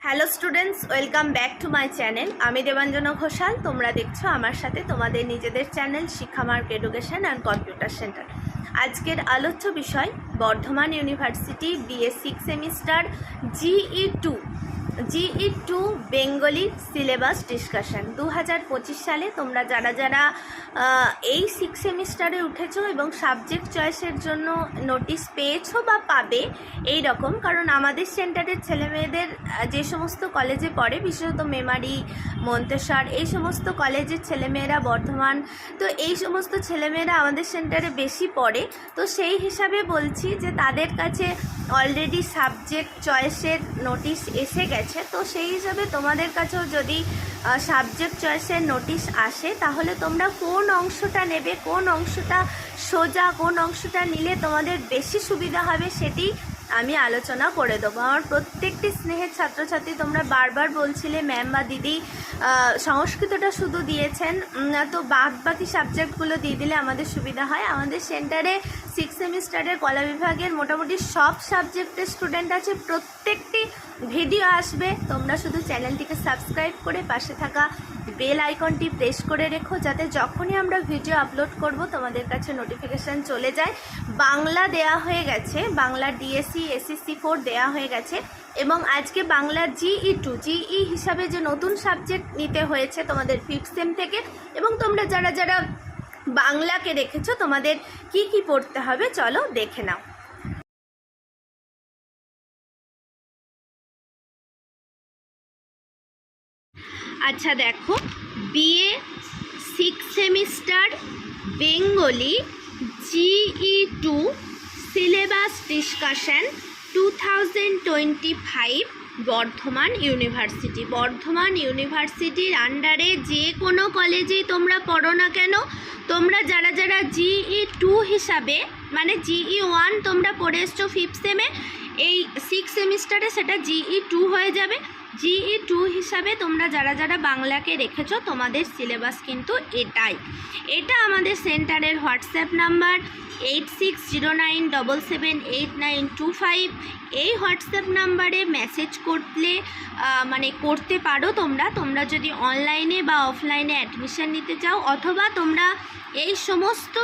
Hello students, welcome back to my channel. আমি দেবাঞ্জনা ঘোষাল। তোমরা দেখছো আমার সাথে তোমাদের নিজেদের channel Shikshamarg education and computer centre. আজকের আলোচ্য বিষয় Bardhaman university BA 6 semester GE two Bengali syllabus discussion 2025 সালে তোমরা যারা যারা এই 6 সেমিস্টারে উঠেছো এবং সাবজেক্ট চয়েসের জন্য নোটিশ পেয়েছো বা পাবে এই রকম, কারণ আমাদের সেন্টারের ছেলেমেয়েদের যে সমস্ত কলেজে পড়ে, বিশেষত মেমারি, মন্তেশ্বর, এই সমস্ত কলেজের ছেলেমেয়েরা বর্ধমান, তো এই সমস্ত ছেলেমেয়েরা আমাদের সেন্টারে বেশি পড়ে। তো সেই হিসাবে বলছি যে তাদের কাছে অলরেডি সাবজেক্ট চয়েসের নোটিশ এসে গেছে। তো সেই হিসাবে তোমাদের কাছেও যদি সাবজেক্ট চয়েসের নোটিশ আসে, তাহলে তোমরা কোন অংশটা নেবে, কোন অংশটা সোজা, কোন অংশটা নিলে তোমাদের বেশি সুবিধা হবে, সেটি আমি আলোচনা করে দেবো। আমার প্রত্যেকটি স্নেহের ছাত্রছাত্রী তোমরা বারবার বলছিলে ম্যাম বা দিদি সংস্কৃতটা শুধু দিয়েছেন, তো বাকি সাবজেক্টগুলো দিয়ে দিলে আমাদের সুবিধা হয়। আমাদের সেন্টারে 6 সেমিস্টারের কলা বিভাগের মোটামুটি সব সাবজেক্টের স্টুডেন্ট আছে, প্রত্যেকটি ভিডিও আসবে। তোমরা শুধু চ্যানেলটিকে সাবস্ক্রাইব করে পাশে থাকা বেল আইকনটি প্রেস করে রেখো, যাতে যখনই আমরা ভিডিও আপলোড করব তোমাদের কাছে নোটিফিকেশান চলে যায়। বাংলা দেয়া হয়ে গেছে, বাংলার ডিএসসি এসএসসি 4 দেয়া হয়ে গেছে, এবং আজকে বাংলার জিই হিসাবে যে নতুন সাবজেক্ট নিতে হয়েছে তোমাদের 5th সেম থেকে, এবং তোমরা যারা যারা বাংলাকে রেখেছো তোমাদের কি কি পড়তে হবে চলো দেখে নাও। আচ্ছা দেখো, BA 6 semester Bengali GE two syllabus discussion 2025 Bardhaman ইউনিভার্সিটির আন্ডারে যে কোনো কলেজেই তোমরা পড়ো না কেন, তোমরা যারা যারা জিই2 হিসাবে, মানে জিই1 তোমরা পড়ে এসছো 5th সেমে, এই 6 সেমিস্টারে সেটা জিই2 হয়ে যাবে। জিই2 হিসাবে তোমরা যারা যারা বাংলাকে রেখেছো তোমাদের সিলেবাস কিন্তু এটা আমাদের সেন্টারের হোয়াটসঅ্যাপ নাম্বার 8609778925। এই হোয়াটসঅ্যাপ নাম্বারে মেসেজ করতে পারো তোমরা যদি অনলাইনে বা অফলাইনে অ্যাডমিশন নিতে চাও, অথবা তোমরা এই সমস্ত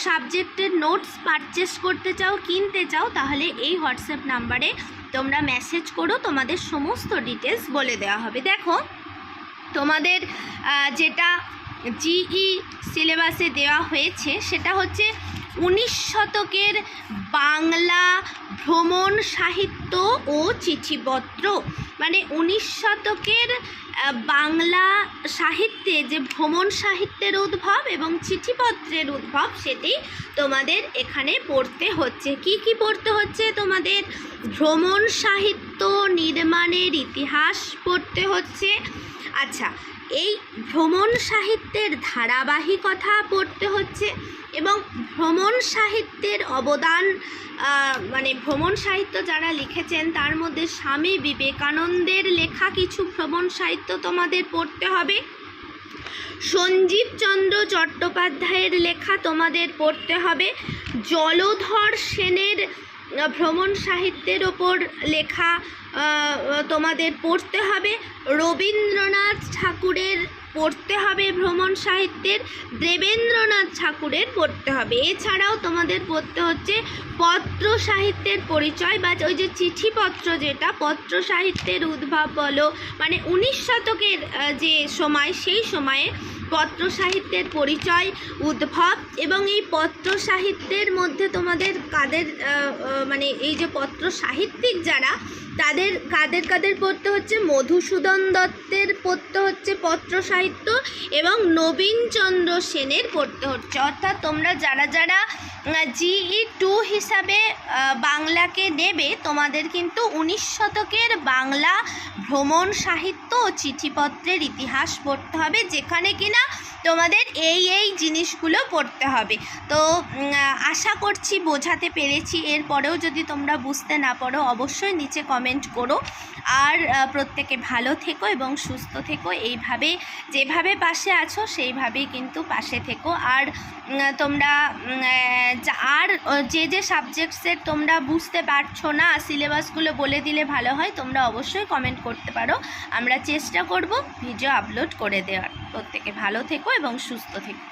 সাবজেক্টের নোটস পারচেস করতে চাও, কিনতে চাও, তাহলে এই হোয়াটসঅ্যাপ নাম্বারে তোমরা মেসেজ করো, তোমাদের সমস্ত ডিটেলস বলে দেওয়া হবে। দেখো, তোমাদের যেটা জিই সিলেবাসে দেওয়া হয়েছে সেটা হচ্ছে 19 শতকের বাংলা ভ্রমণ সাহিত্য ও চিঠিপত্র। মানে 19 শতকের বাংলা সাহিত্যে যে ভ্রমণ সাহিত্যের উদ্ভব এবং চিঠিপত্রের উদ্ভব, সেটি তোমাদের এখানে পড়তে হচ্ছে। কি কি পড়তে হচ্ছে? তোমাদের ভ্রমণ সাহিত্য নির্মাণের ইতিহাস পড়তে হচ্ছে। আচ্ছা, এই ভ্রমণ সাহিত্যের ধারাবাহিকতা পড়তে হচ্ছে, এবং ভ্রমণ সাহিত্যের অবদান, মানে ভ্রমণ সাহিত্য যারা লিখেছেন তার মধ্যে স্বামী বিবেকানন্দের লেখা কিছু ভ্রমণ সাহিত্য তোমাদের পড়তে হবে। সঞ্জীব চন্দ্র চট্টোপাধ্যায়ের লেখা তোমাদের পড়তে হবে। জলধর সেনের ভ্রমণ সাহিত্যের ওপর লেখা তোমাদের পড়তে হবে। রবীন্দ্রনাথ ঠাকুরের পড়তে হবে ভ্রমণ সাহিত্যের, দেবেন্দ্রনাথ ঠাকুরের পড়তে হবে। এছাড়াও তোমাদের পড়তে হচ্ছে পত্র সাহিত্যের পরিচয়, বা ওই যে চিঠিপত্র, যেটা পত্র সাহিত্যের উদ্ভব বলো, মানে 19 শতকের যে সময়, সেই সময়ে পত্র সাহিত্যের পরিচয়, উদ্ভব, এবং এই পত্র সাহিত্যের মধ্যে তোমাদের মানে এই যে পত্র সাহিত্যিক যারা, কাদের পড়তে হচ্ছে? মধুসূদন দত্তের পড়তে হচ্ছে পত্র সাহিত্য, এবং নবীনচন্দ্র সেনের পড়তে হচ্ছে। অর্থাৎ তোমরা যারা যারা জিই2 হিসাবে বাংলাকে নেবে, তোমাদের কিন্তু 19 শতকের বাংলা ভ্রমণ সাহিত্য ও চিঠিপত্রের ইতিহাস পড়তে হবে, যেখানে কিনা তোমাদের এই জিনিসগুলো পড়তে হবে। তো আশা করছি বোঝাতে পেরেছি। এরপরেও যদি তোমরা বুঝতে না পারো অবশ্যই নিচে কমেন্ট করো। আর প্রত্যেকে ভালো থেকো এবং সুস্থ থেকো। এইভাবে যেভাবে পাশে আছো সেইভাবেই কিন্তু পাশে থেকো। আর তোমরা আর যে যে সাবজেক্টসের তোমরা বুঝতে পারছো না, সিলেবাসগুলো বলে দিলে ভালো হয়। তোমরা অবশ্যই কমেন্ট করতে পারো, আমরা চেষ্টা করব ভিডিও আপলোড করে দেওয়ার। প্রত্যেকে ভালো থেকো এবং সুস্থ থেকো।